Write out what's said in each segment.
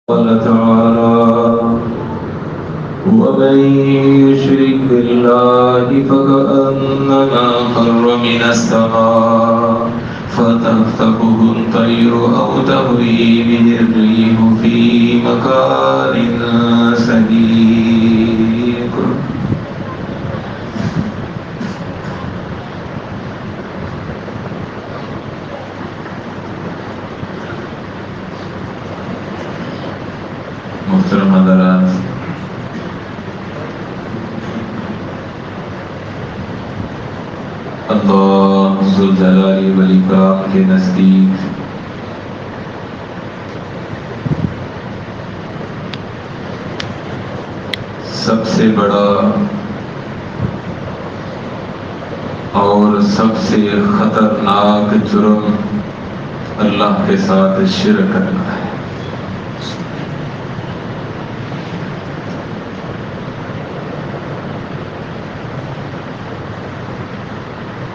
قال تعالى: ومن يشرك بالله فكأنما خر من السماء فتخطفه الطير أو تهوي به الريح في مكان سحيق. محترم حضرات، اللہ ذوالجلال والاکرام کے نزدیک سب سے بڑا اور سب سے خطرناک جرم اللہ کے ساتھ شرک کرنا ہے۔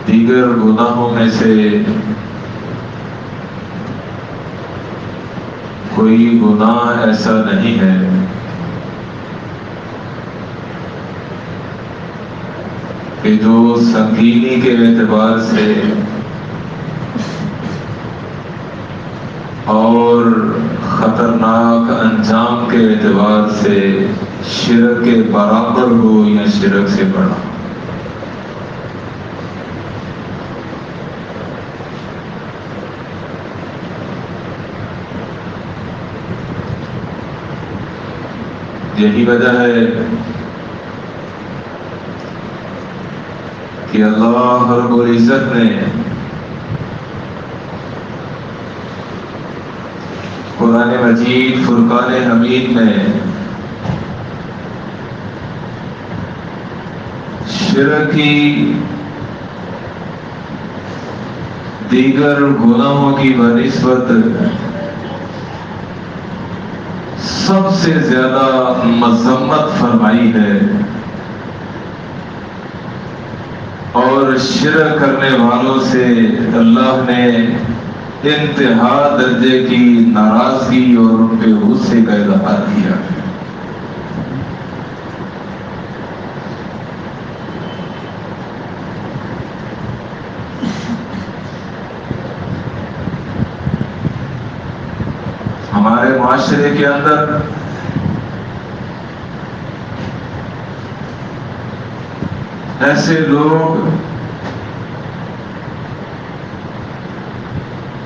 دیگر گناہوں میں سے کوئی گناہ ایسا نہیں ہے کہ جو سنگینی کے اعتبار سے اور خطرناک انجام کے اعتبار سے شرک کے برابر ہو یا شرک سے بڑا۔ یہی وجہ ہے کہ اللہ رب العزت نے قرآن مجید فرقان حمید میں شرک کی دیگر گناہوں کی بنسبت سب سے زیادہ مذمت فرمائی ہے، اور شرک کرنے والوں سے اللہ نے انتہا درجے کی ناراضگی اور ان کے غصے کا اظہار کیا۔ ہمارے معاشرے کے اندر ایسے لوگ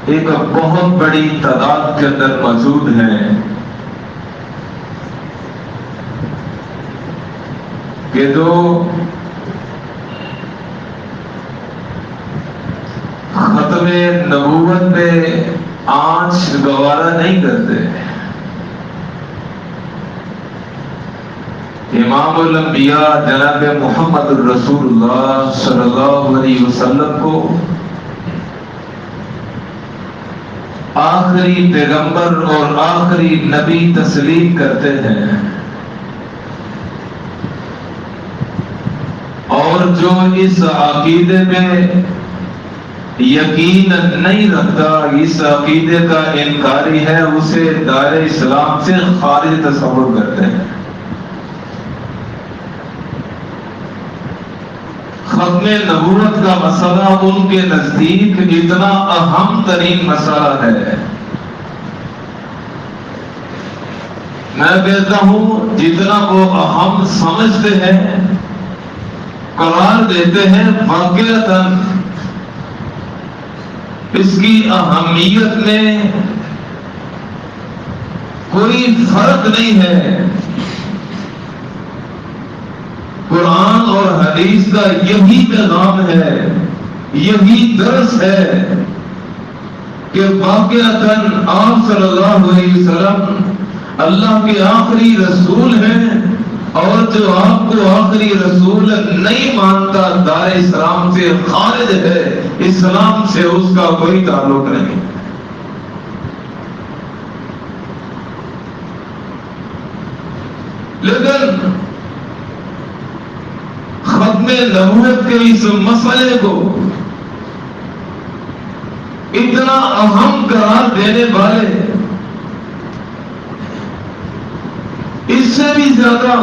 ایک بہت بڑی تعداد کے اندر موجود ہیں کہ جو ختم نبوت میں آنچ گوارا نہیں کرتے۔ امام الانبیاء جناب محمد الرسول اللہ صلی اللہ علیہ وسلم کو آخری پیغمبر اور آخری نبی تسلیم کرتے ہیں، اور جو اس عقیدے میں یقین نہیں رکھتا، اس عقیدے کا انکاری ہے، اسے دار اسلام سے خارج تصور کرتے ہیں۔ ختم نبوت کا مسئلہ ان کے نزدیک اتنا اہم ترین مسئلہ ہے، میں کہتا ہوں جتنا وہ اہم سمجھتے ہیں، قرار دیتے ہیں، واقعتاً اس کی اہمیت میں کوئی فرق نہیں ہے۔ قرآن اور حدیث کا یہی پیغام ہے، یہی درس ہے کہ واقعتاً آپ صلی اللہ علیہ وسلم اللہ کے آخری رسول ہیں، اور جو آپ کو آخری رسول نہیں مانتا دار اسلام سے خارج ہے، اسلام سے اس کا کوئی تعلق نہیں۔ لیکن ختم نبوت کے اس مسئلے کو اتنا اہم قرار دینے والے اس سے بھی زیادہ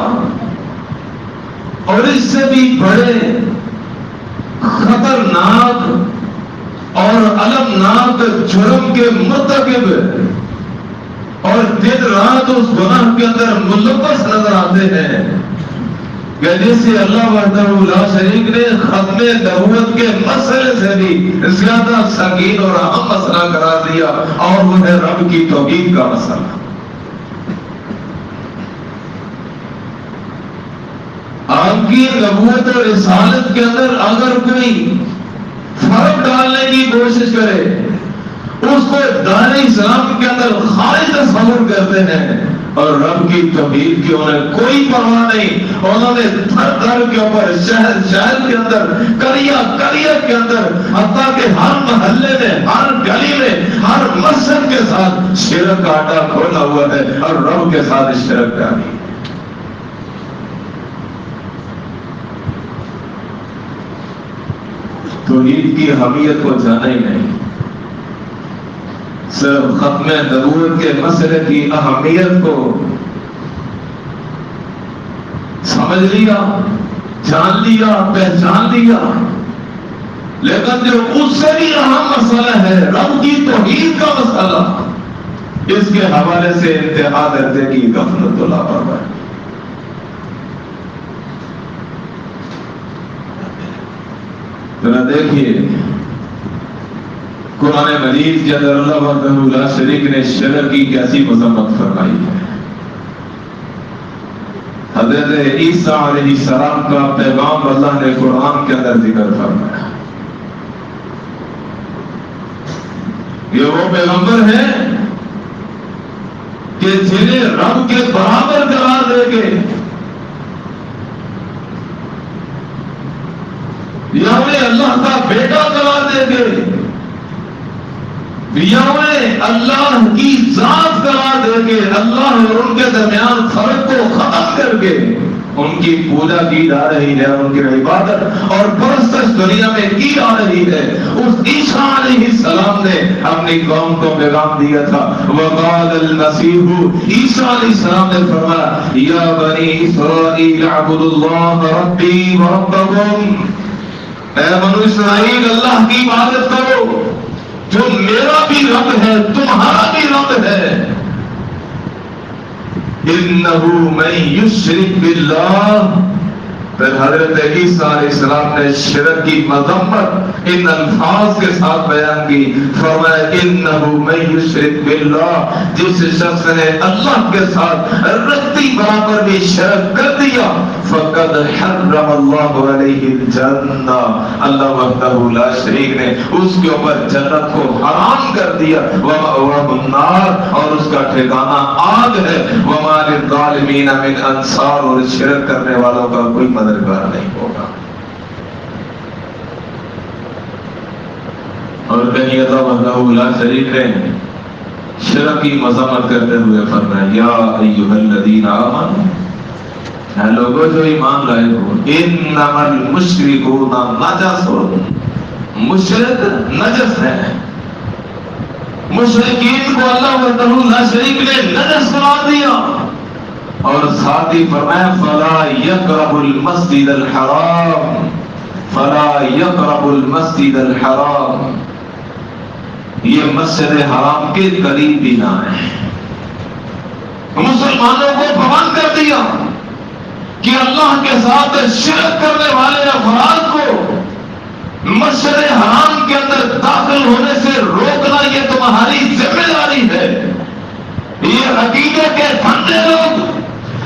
اور اس سے بھی بڑے خطرناک اور المناک جرم کے مرتکب اور دن رات اس گناہ کے اندر ملوث نظر آتے ہیں کہ جسے اللہ وحدہ لا شریک نے ختم نبوت کے مسئلے سے بھی زیادہ سنگین اور اہم مسئلہ قرار دیا، اور وہ ہے رب کی توحید کا مسئلہ۔ آپ کی نبوت اور رسالت کے اندر اگر کوئی فرق ڈالنے کی کوشش کرے، اس کو دائرہ اسلام کے اندر خارج تصور کرتے ہیں، اور رب کی توحید کی انہیں کوئی پرواہ نہیں۔ انہوں نے تھر تھر کے اوپر، شہر شہر کے اندر، قریہ قریہ کے اندر، حتیٰ کہ ہر محلے میں، ہر گلی میں، ہر مسجد کے ساتھ شرک کا آٹا کھولا ہوا ہے، اور رب کے ساتھ شرک جاری ہے۔ توحید کی اہمیت کو جانا ہی نہیں، صرف ختم نبوت کے مسئلے کی اہمیت کو سمجھ لیا، جان لیا، پہچان لیا، لیکن جو اس سے بھی اہم مسئلہ ہے رب کی توحید کا مسئلہ، اس کے حوالے سے انتہا درجے کی غفلت و لاپرواہی۔ ذرا دیکھیے قرآن مجید کے اندر اللہ وحدہ لا شریک نے شرک کی کیسی مذمت فرمائی ہے۔ حضرت عیسیٰ علیہ السلام کا پیغام اللہ نے قرآن کے اندر ذکر فرمایا۔ یہ وہ پیغمبر ہیں کہ جنہیں رب کے برابر قرار دے کے یا انہیں اللہ کا بیٹا قرار دے کے یا انہیں اللہ کی ذات قرار دے کے اللہ اور ان کے درمیان فرق کو ختم کر کے ان کی پوجا کی جا رہی ہے، ان کی عبادت اور پرستش دنیا میں کی جا رہی ہے۔ اس عیسیٰ علیہ السلام نے اپنی قوم کو پیغام دیا تھا، وقال المسیح، عیسیٰ علیہ السلام نے فرمایا، یا بنی اسرائیل اعبدوا اللہ ربی وربکم، اے بنو اسرائیل اللہ کی عبادت کرو جو میرا بھی رب ہے تمہارا بھی رب ہے۔ انہو من یشرک باللہ، پھر حضرت عیسیٰ علیہ السلام نے شرک کی مذمت ان الفاظ کے ساتھ بیان کی، فرمایا انہو من یشرک باللہ، جس شخص نے اللہ کے ساتھ رتی برابر بھی شرک کر دیا، فقد حرم اللہ علیہ الجنہ، اللہ وحدہ لا شریک نے اس کے اوپر جنت کو حرام کر دیا، ومأواہ النار، اور اس کا ٹھکانہ آگ ہے، وما للظالمین من انصار، اور شرک کرنے والوں کا کوئی مددگار نہیں ہوگا۔ اور کہیں اللہ وحدہ لا شریک نے شرک کی مذمت کرتے ہوئے فرمایا، یا ایھا الذین آمنوا، اے لوگوں جو ایمان لائے ہو، انما المشرکون نجس، مشرک نجس ہے۔ مشرکین کو اللہ وحدہ لا شریک نے نجس قرار دیا، اور ساتھ ہی فرمایا فلا یقرب المسجد الحرام، فلا یقرب المسجد الحرام، یہ مسجد حرام کے قریب بھی نہ آئے۔ مسلمانوں کو پابند کر دیا کہ اللہ کے ساتھ شرک کرنے والے افراد کو مسجد حرام کے اندر داخل ہونے سے روکنا یہ تمہاری ذمہ داری ہے۔ یہ عقیدے کے بھنڈے لوگ،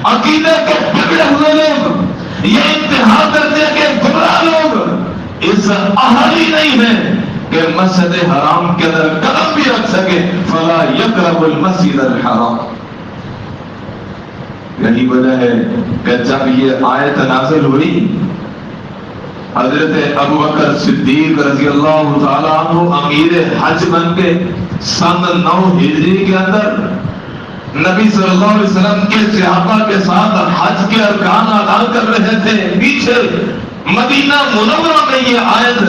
عقیدے کے بگڑے ہوئے لوگ، یہ انتہا درجے کے گمراہ لوگ اس اہل ہی نہیں ہے کہ مسجد حرام کے اندر قدم بھی رکھ سکے۔ فلا یقرب المسجد الحرام، یہی وجہ ہے کہ جب یہ آیت نازل ہوئی، حضرت ابوبکر صدیق رضی اللہ تعالیٰ عنہ امیر حج بن کے سن 9 ہجری کے اندر نبی صلی اللہ علیہ وسلم کے صحابہ کے ساتھ حج کے ارکان ادا کر رہے تھے۔ پیچھے مدینہ منورہ میں یہ آیت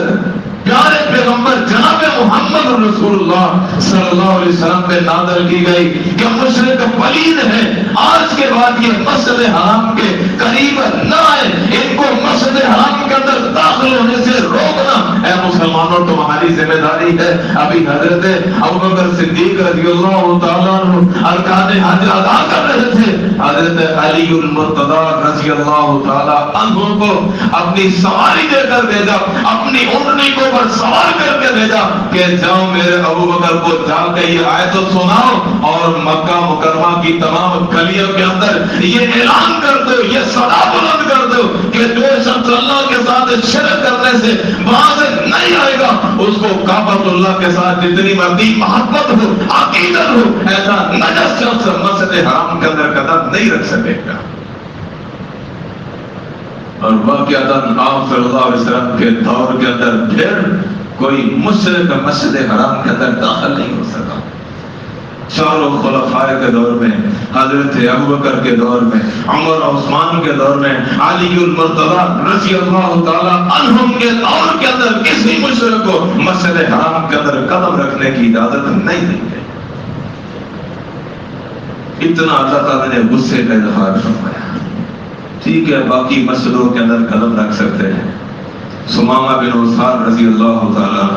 پیارے پیغمبر جناب محمد رسول اللہ صلی اللہ علیہ وسلم پہ نازل کی گئی کہ مشرک پلید ہے، آج آج کے بعد یہ مسجد حرام کے قریب نہ آئے، ان کو مسجد حرام کے اندر داخل ہونے سے روکنا اے مسلمانوں تمہاری ذمہ داری ہے۔ ابھی حضرت ابوبکر صدیق رضی اللہ تعالیٰ عنہ ارکان حج ادا کر رہے تھے، حضرت علی المرتضی رضی اللہ تعالیٰ عنہ کو اپنی سواری دے کر بھیجا، اپنی اونٹنی کو پر سوار کر کے بھیجا کہ جاؤ میرے ابوبکر کو جا کے یہ آیت سناؤ اور مکہ مکرمہ کی تمام گلیوں کے اندر یہ اعلان کر دو، یہ صدا بلند کر دو کہ جو شخص اللہ کے ساتھ شرک کرنے سے وہاں سے نہیں آئے گا اس کو کعبۃ اللہ کے ساتھ جتنی مرضی محبت ہو، عقیدت ہو، ایسا نجس شخص مسجد حرام کے اندر قدم نہیں رکھ سکے گا۔ اور واقعتاً آپ صلی اللہ علیہ وسلم کے دور کے اندر پھر کوئی مشرک مسجد حرام کے اندر داخل نہیں ہو سکا۔ چاروں خلفائے کے دور میں، حضرت ابوبکر کے دور میں، عمر عثمان کے دور میں، علی المرتضی رضی اللہ تعالیٰ عنہم کے دور کے اندر کسی مشرک کو مسجد حرام کے اندر قدم رکھنے کی اجازت نہیں دی گئی۔ اتنا اللہ تعالیٰ نے غصے کا اظہار فرمایا۔ ٹھیک ہے باقی مسجدوں کے اندر قدم رکھ سکتے ہیں۔ سمامہ بن اسال رضی اللہ تعالیٰ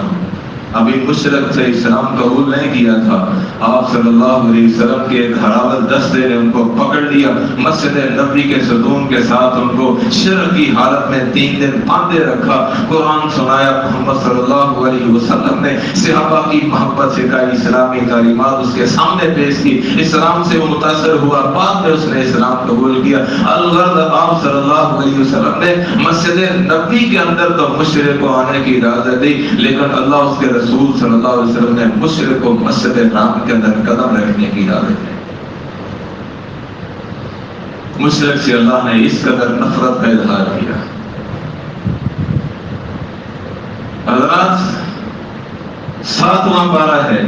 ابھی مشرک سے اسلام قبول نہیں کیا تھا، آپ صلی اللہ علیہ وسلم کے ایک ہراول دستے نے ان کو پکڑ لیا، مسجد نبوی کے ستون کے ساتھ ان کو شرک کی حالت میں 3 دن باندھے رکھا، قرآن سنایا، محمد صلی اللہ علیہ وسلم نے صحابہ کی محبت سکھائی، اسلامی تعلیمات اس کے سامنے پیش کی، اسلام سے وہ متاثر ہوا، بعد میں اس نے اسلام قبول کیا۔ الغرض آپ صلی اللہ علیہ وسلم نے مسجد نبوی کے اندر تو مشرک کو آنے کی اجازت دی، لیکن اللہ اس کے رسول صلی اللہ علیہ وسلم نے مشرک کو مسجد حرام کے اندر قدم رکھنے کی اجازت دی۔ مشرک سے اللہ نے اس قدر نفرت کا اظہار کیا۔ حضرات 7واں پارہ ہے،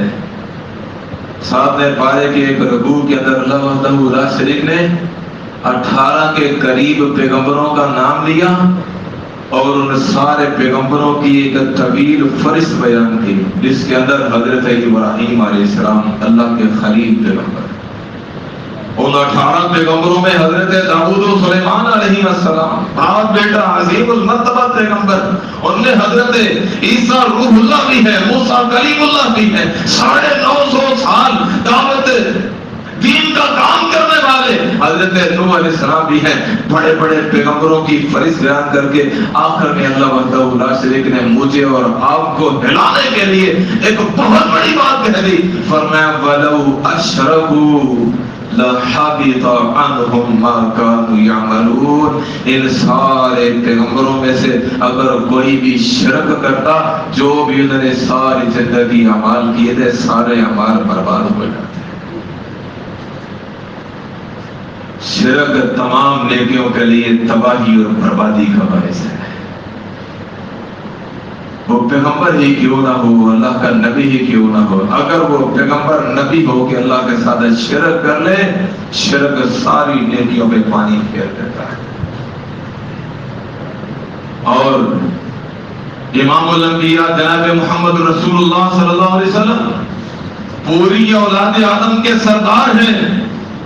7ویں پارے کے ایک رکوع کے اندر اللہ وحدہ لا شریک نے 18 کے قریب پیغمبروں کا نام لیا اور ان سارے پیغمبروں کی ایک طویل فہرست بیان کی، جس کے اندر حضرت ابراہیم علیہ السلام اللہ کے خلیل پیغمبر، ان 18 پیغمبروں میں حضرت داؤد و سلیمان علیہ السلام باپ بیٹا عظیم المرتبہ پیغمبر، ان میں حضرت عیسیٰ روح اللہ بھی ہے، موسیٰ کلیم اللہ بھی ہے، 950 سال دعوت دین کا کام کرنے والے حضرت نوح علیہ السلام بھی ہیں۔ بڑے بڑے پیغمبروں کی فہرست بیان کر کے آخر میں اللہ وحدہ لا شریک نے مجھے اور آپ کو ہلانے کے لیے ایک بہت بڑی بات کہہ دی، فرمایا وَلَوْ أَشْرَكُوا لَحَبِطَ عَنْهُمْ مَا كَانُوا يَعْمَلُونَ۔ ان سارے پیغمبروں میں سے اگر کوئی بھی شرک کرتا، جو بھی انہوں نے ساری زندگی اعمال کیے تھے سارے اعمال برباد ہو جاتے۔ شرک تمام نیکیوں کے لیے تباہی اور بربادی کا باعث ہے۔ وہ پیغمبر ہی کیوں نہ ہو، اللہ کا نبی ہی کیوں نہ ہو، اگر وہ پیغمبر نبی ہو کہ اللہ کے ساتھ شرک کر لے، شرک ساری نیکیوں میں پانی پھیر دیتا ہے۔ اور امام الانبیاء جناب محمد رسول اللہ صلی اللہ علیہ وسلم پوری اولاد آدم کے سردار ہیں،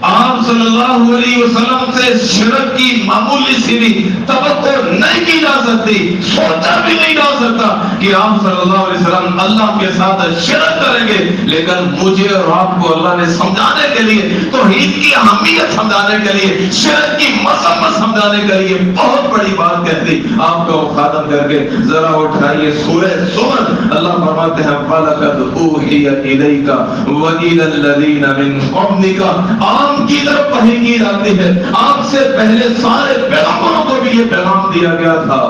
آپ صلی اللہ علیہ وسلم سے شرک کی معمولی سی بھی توقع نہیں کی جا سکتی، سوچا بھی نہیں جا سکتا کہ آپ صلی اللہ علیہ وسلم اللہ کے ساتھ شرک کریں گے، لیکن مجھے اور آپ کو اللہ نے سمجھانے کے لیے، توحید کی اہمیت سمجھانے کے لیے، شرک کی مذمت سمجھانے کے لیے بہت بڑی بات کہتی، آپ کو ختم کر کے ذرا اٹھائیے سورہ زمر، اللہ فرماتے ہیں وَلَقَدْ أُوحِيَ إِلَيْكَ وَإِلَى الَّذِينَ مِن قَبْلِكَ۔ آپ کی طرف وحی کی جاتی ہے، آپ سے پہلے سارے پیغمبروں کو بھی یہ پیغام دیا گیا تھا،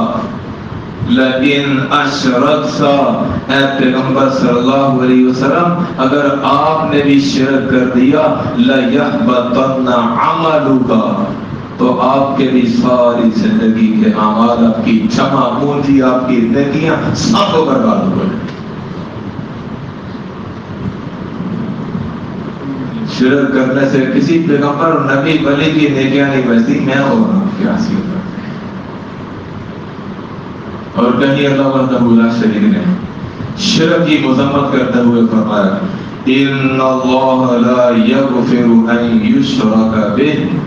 لیکن اشرکت، اے پیغمبر صلی اللہ علیہ وسلم اگر آپ نے بھی شرک کر دیا، لَيَحْبَطَنَّ عَمَلُكَ، تو آپ کے بھی ساری زندگی کے اعمال، آپ کی جمع پونجی، آپ کی نیکیاں سب برباد ہو جائیں۔ شرک کرنے سے کسی پیغمبر اور نبی ولی کی نیکیاں نہیں بچتی، میں ہو رہا ہوں کیا سی ہوتا ہے۔ اور کہیں اللہ وحدہ لا شریک نے شرک کی مذمت کرتے ہوئے فرمایا ان اللہ لا یغفر ان یشرک بہ،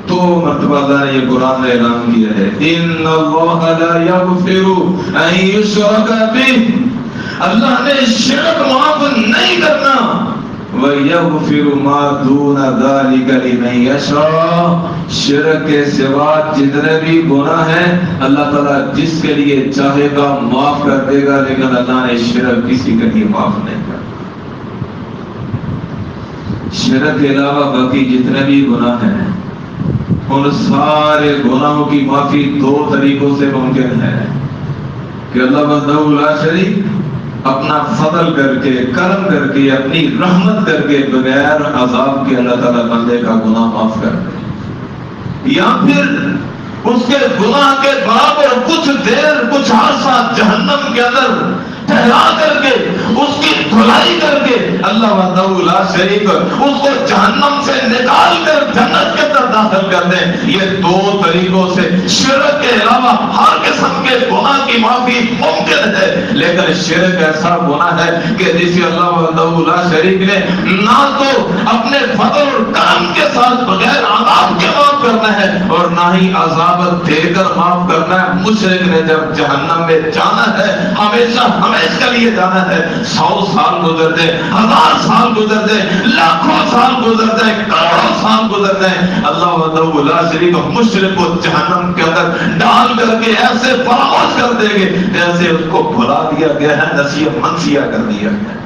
تو مرتبہ اللہ نے یہ قرآن میں اعلان کیا ہے، ان اللہ لا یغفر ان یشرک بہ، اللہ نے شرک معاف نہیں کرنا، وَيَغْفِرُ مَا دُونَ ذَلِكَ لِمَن يَشَاءُ، شرک کے سوا جتنے بھی گناہ ہیں اللہ تعالیٰ جس کے لیے چاہے گا معاف کر دے گا، لیکن اللہ نے شرک کسی کے لیے معاف نہیں کرنا۔ شرک کے علاوہ باقی جتنے بھی گناہ ہیں ان سارے گناہوں کی معافی دو طریقوں سے ممکن ہے کہ اللہ وحدہ لا شریک اپنا فضل کر کے، کرم کر کے، اپنی رحمت کر کے بغیر عذاب کے اللہ تعالیٰ بندے کا گناہ معاف کر دے، یا پھر اس کے گناہ کے برابر کچھ دیر، کچھ عرصہ جہنم کے اندر ٹھہرا کر کے، اس کی دھلائی کر کے اللہ وحدہ لا شریک اس کو جہنم سے نکال کر جنت کے اندر داخل کر دیں۔ یہ دو طریقوں سے شرک کے علاوہ ہر قسم کے گناہ کی معافی ممکن ہے، لیکن شرک ایسا گناہ ہے کہ جسے اللہ وحدہ لا شریک نے نہ تو اپنے فضل اور کرم کے ساتھ بغیر عذاب کے معاف کرنا ہے اور نہ ہی عذاب دے کر معاف کرنا ہے۔ مشرک نے جب جہنم میں جانا ہے ہمیشہ ہمیشہ کے لیے جانا ہے، 100 سال گزر دے، 1000 سال گزر دے، لاکھوں سال گزر دے، کروڑوں سال گزر دے، اللہ وحدہ لا شریک مشرک کو جہنم کے اندر ڈال کر کے ایسے فراموش کر دے گے جیسے اس کو بھلا دیا گیا ہے، نسیہ منسیہ کر دیا گیا۔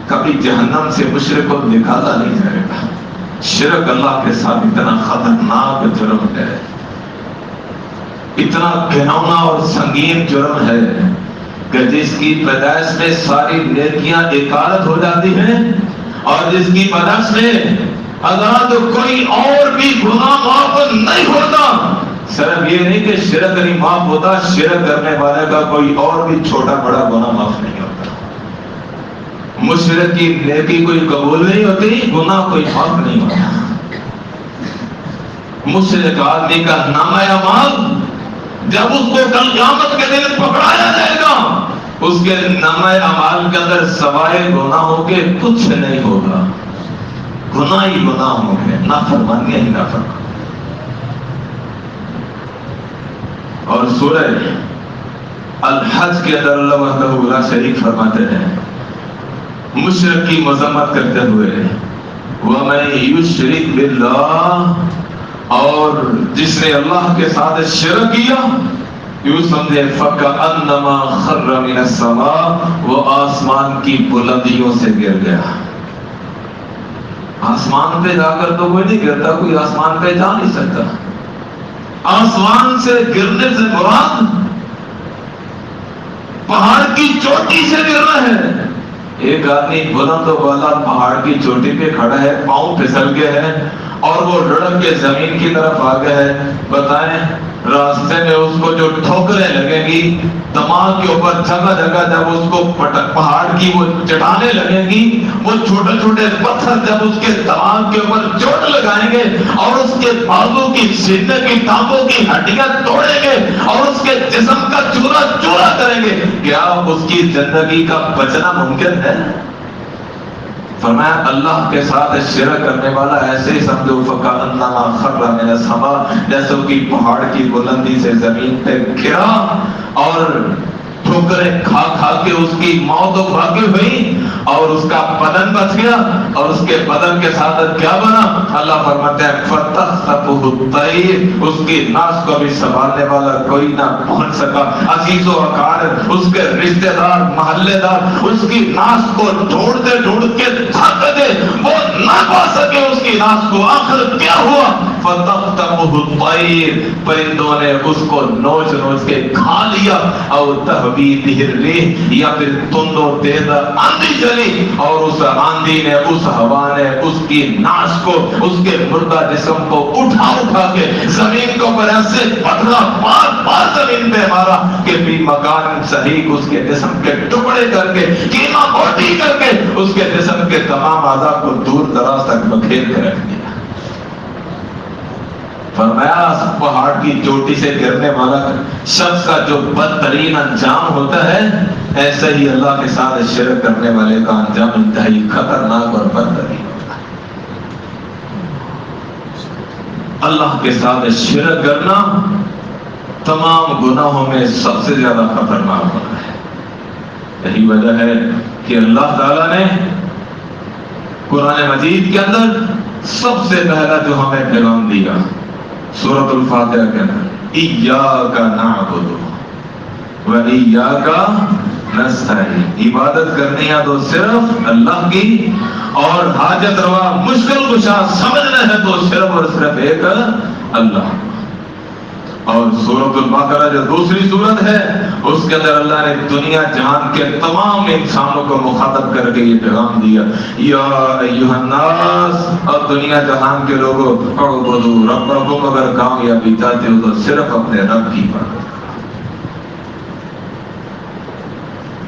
کبھی جہنم سے مشرک کو نکالا نہیں جائے گا۔ شرک اللہ کے ساتھ اتنا خطرناک جرم ہے، اتنا گھناؤنا اور سنگین جرم ہے کہ جس کی پیدائش میں ساری نیکیاں اکارت ہو جاتی ہیں اور جس کی پیدائش میں اگر تو کوئی اور بھی گناہ معاف نہیں ہوتا۔ صرف یہ نہیں کہ شرک نہیں معاف ہوتا، شرک کرنے والے کا کوئی اور بھی چھوٹا بڑا گناہ معاف نہیں ہوتا۔ مشرک کی نیکی کوئی قبول نہیں ہوتی، گناہ کوئی معاف نہیں ہوتا۔ مشرک آدمی کا نامہ اعمال جب اس کو کل قیامت کے دن پکڑایا جائے گا، اس کے نامہ اعمال کے اندر سوائے گناہوں کے کچھ نہیں ہوگا، گناہ ہی گناہ ہوں گے، نافرمانیاں ہی نافرمانیاں۔ اور سورہ الحج کے اندر اللہ وحدہ لا شریک فرماتے ہیں مشرک کی مذمت کرتے ہوئے، وَمَن يُشْرِكْ بِاللَّهِ، اور جس نے اللہ کے ساتھ شرک کیا یوں سمجھے فَكَأَنَّمَا خَرَّ مِنَ السَّمَاءِ، وہ آسمان کی بلندیوں سے گر گیا۔ آسمان پہ جا کر تو کوئی نہیں گرتا، کوئی آسمان پہ جا نہیں سکتا۔ آسمان سے گرنے سے مراد پہاڑ کی چوٹی سے گرنا ہے۔ ایک آدمی بلند و بالا پہاڑ کی چوٹی پہ کھڑا ہے، پاؤں پھسل گئے ہیں اور وہ لڑک کے زمین کی طرف آ گیا ہے، بتائیں راستے میں اس کو جو ٹھوکریں لگیں گی دماغ کے اوپر جگہ جگہ، جب اس کو پہاڑ کی وہ چٹانیں لگیں گی، وہ چھوٹے چھوٹے پتھر جب اس کے دماغ کے اوپر چوٹ لگائیں گے اور اس کے بازو کی، سینے کی، ٹانگوں کی ہڈیاں توڑیں گے اور اس کے جسم کا چورا چورا کریں گے، کیا اس کی زندگی کا بچنا ممکن ہے؟ فرمایا اللہ کے ساتھ شرک کرنے والا ایسے ہی سمجھو فَكَأَنَّمَا خَرَّ مِنَ السَّمَاءِ، جیسے کہ پہاڑ کی بلندی سے زمین پہ گرا اور ٹھوکریں کھا کھا کے اس کی موت واقع ہوئی اور اس کا بدن بچ گیا، اور اس کے بدن کے ساتھ کیا بنا؟ اللہ فرماتے ہیں فَتَخْطَفُهُ الطَّيْرُ، اس کی ناس کو بھی سنبھالنے والا کوئی نہ پہنچ سکا۔ عزیز و اقارب، اس کے رشتہ دار، محلے دار اس کی ناس کو ڈھونڈتے ڈھونڈ کے تھک گئے، وہ نہ پا سکے اس کی ناس کو۔ آخر کیا ہوا؟ فَتَخْطَفُهُ الطَّيْرُ، پرندوں نے اس کو نوچ نوچ کے کھا لیا، اور تهوِي الريح، یا پھر تند و تیز آندھی چلی اور اس آندھی نے، اس ہوا نے اس کی ناس کو، اس کے مردہ جسم کو اٹھا اٹھا کے زمین کے اوپر ایسے پتھرا بار بار زمین پہ مارا کہ بھی مکان صحیح اس کے جسم کے ٹکڑے کر کے، کیما موٹی کر کے اس کے جسم کے تمام اعضاء کو دور دراز تک بکھیر کر رکھ دیا۔ فرمایا پہاڑ کی چوٹی سے گرنے والا شخص کا جو بدترین انجام ہوتا ہے، ایسے ہی اللہ کے ساتھ شرک کرنے والے کا انجام انتہائی خطرناک اور بدترین ہوتا ہے۔ اللہ کے ساتھ شرک کرنا تمام گناہوں میں سب سے زیادہ خطرناک ہوتا ہے۔ یہی وجہ ہے کہ اللہ تعالیٰ نے قرآن مجید کے اندر سب سے پہلا جو ہمیں پیغام دیا سورۃ الفاتحہ کے اندر، ایاک نعبد و ایاک نستعین، عبادت کرنی ہے تو صرف اللہ کی، اور حاجت روا مشکل کشا سمجھنا ہے تو صرف اور صرف ایک اللہ۔ اور سورۃ البقرہ جو دوسری سورت ہے اس کے اندر اللہ نے دنیا جہان کے تمام انسانوں کو مخاطب کر کے یہ پیغام دیا، یا ایھا الناس، اور دنیا جہان کے لوگوں، اعبدوا ربکم، اگر کامیابی چاہتے ہو تو صرف اپنے رب کی عبادت۔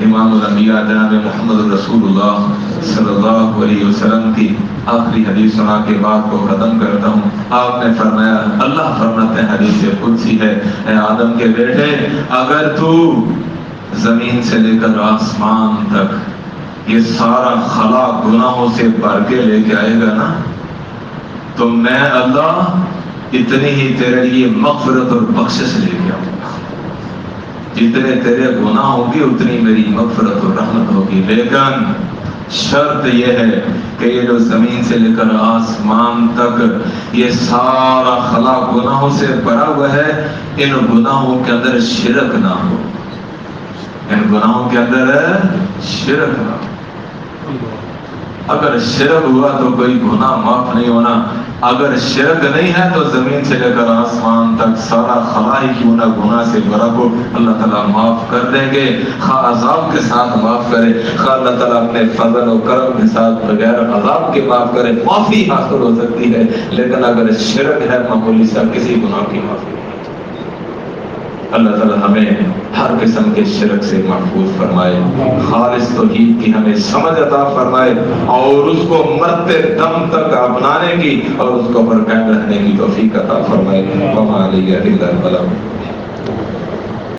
امام الانبیاء جناب محمد رسول اللہ صلی اللہ علیہ وسلم کی آخری حدیث سنا کے بعد کو ختم کرتا ہوں۔ آپ نے فرمایا، اللہ فرماتے ہیں حدیث قدسی ہے، اے آدم کے بیٹے، اگر تو زمین سے لے کر آسمان تک یہ سارا خلا گناہوں سے بھر کے لے کے آئے گا نا، تو میں اللہ اتنی ہی تیرے لیے مغفرت اور بخشش لے کے آؤں گا۔ جتنے تیرے گناہ ہوں گے اتنی میری مغفرت اور رحمت ہوگی، لیکن شرط یہ ہے کہ یہ جو زمین سے لے کر آسمان تک یہ سارا خلا گناہوں سے بھرا ہوا ہے، ان گناہوں کے اندر شرک نہ ہو، ان گناہوں کے اندر شرک نہ ہو۔ اگر شرک ہوا تو کوئی گناہ معاف نہیں ہونا، اگر شرک نہیں ہے تو زمین سے لے کر آسمان تک سارا خلا ہی کیوں نہ گناہ سے بھرا ہو، اللہ تعالیٰ معاف کر دیں گے، خواہ عذاب کے ساتھ معاف کرے، خواہ اللہ تعالیٰ اپنے فضل و کرم کے ساتھ بغیر عذاب کے معاف کرے، معافی حاصل ہو سکتی ہے۔ لیکن اگر شرک ہے معمولی سا، کسی گناہ کی معافی نہیں۔ اللہ تعالیٰ ہمیں ہر قسم کے شرک سے محفوظ فرمائے، خالص توحید کی ہمیں سمجھ عطا فرمائے، اور اس کو مرتے دم تک اپنانے کی اور اس کو پر قائم رہنے کی توفیق عطا فرمائے۔ وما علیہ الا البلاغ۔